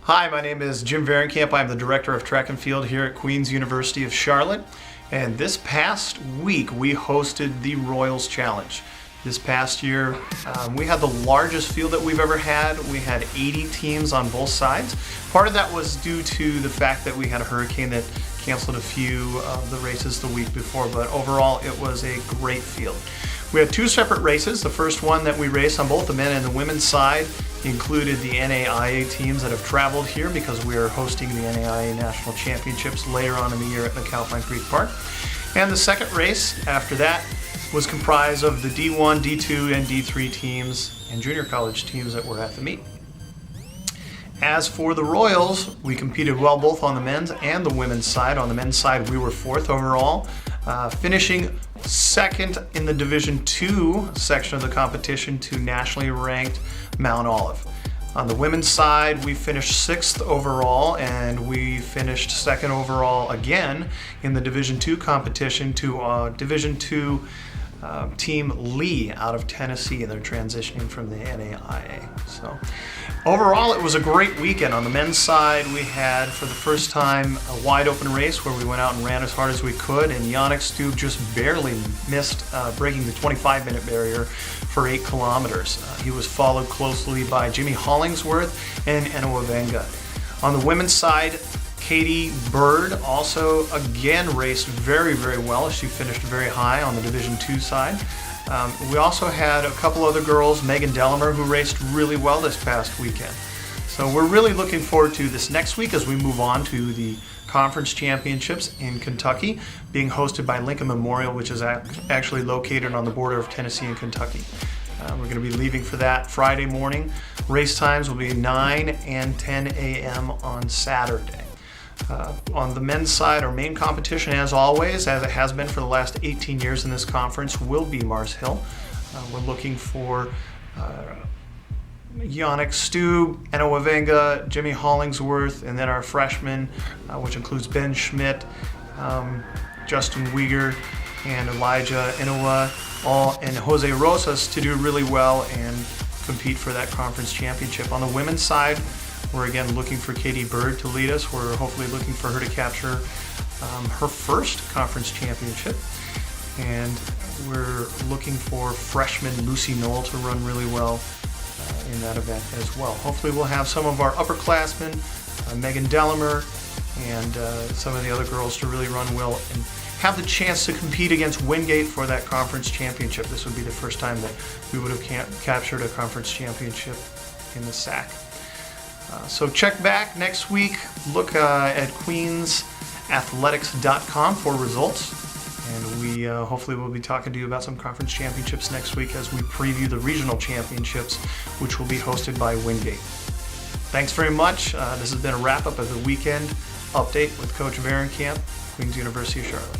Hi, my name is Jim Varenkamp. I'm the Director of Track and Field here at Queen's University of Charlotte. And this past week, we hosted the Royals Challenge. This past year, we had the largest field that we've ever had. We had 80 teams on both sides. Part of that was due to the fact that we had a hurricane that canceled a few of the races the week before, but overall, it was a great field. We had two separate races. The first one that we raced on both the men and the women's side included the NAIA teams that have traveled here because we are hosting the NAIA National Championships later on in the year at McAlpine Creek Park. And the second race after that was comprised of the D1, D2, and D3 teams and junior college teams that were at the meet. As for the Royals, we competed well both on the men's and the women's side. On the men's side, we were fourth overall, finishing second in the Division II section of the competition to nationally ranked Mount Olive. On the women's side, we finished sixth overall, and we finished second overall again in the Division II competition to Division II Team Lee out of Tennessee. They're transitioning from the NAIA. So overall, it was a great weekend. On the men's side, we had for the first time a wide open race where we went out and ran as hard as we could, and Yannick Stube just barely missed breaking the 25-minute barrier for 8 kilometers. He was followed closely by Jimmy Hollingsworth and Enoa Venga. On the women's side, Katie Bird also again raced very, very well. She finished very high on the Division II side. We also had a couple other girls, Megan Delamer, who raced really well this past weekend. So we're really looking forward to this next week as we move on to the Conference Championships in Kentucky, being hosted by Lincoln Memorial, which is actually located on the border of Tennessee and Kentucky. We're going to be leaving for that Friday morning. Race times will be 9 and 10 a.m. on Saturday. On the men's side, our main competition, as always, as it has been for the last 18 years in this conference, will be Mars Hill. We're looking for Yannick Stube, Enoa Venga, Jimmy Hollingsworth, and then our freshmen, which includes Ben Schmidt, Justin Uyghur, and Elijah Inoua, and Jose Rosas to do really well and compete for that conference championship. On the women's side, we're again looking for Katie Bird to lead us. We're hopefully looking for her to capture her first conference championship. And we're looking for freshman Lucy Knoll to run really well in that event as well. Hopefully we'll have some of our upperclassmen, Megan Delamer, and some of the other girls to really run well and have the chance to compete against Wingate for that conference championship. This would be the first time that we would have captured a conference championship in the SAC. So check back next week. Look at queensathletics.com for results. And we hopefully will be talking to you about some conference championships next week as we preview the regional championships, which will be hosted by Wingate. Thanks very much. This has been a wrap-up of the weekend update with Coach Varenkamp, Queen's University of Charlotte.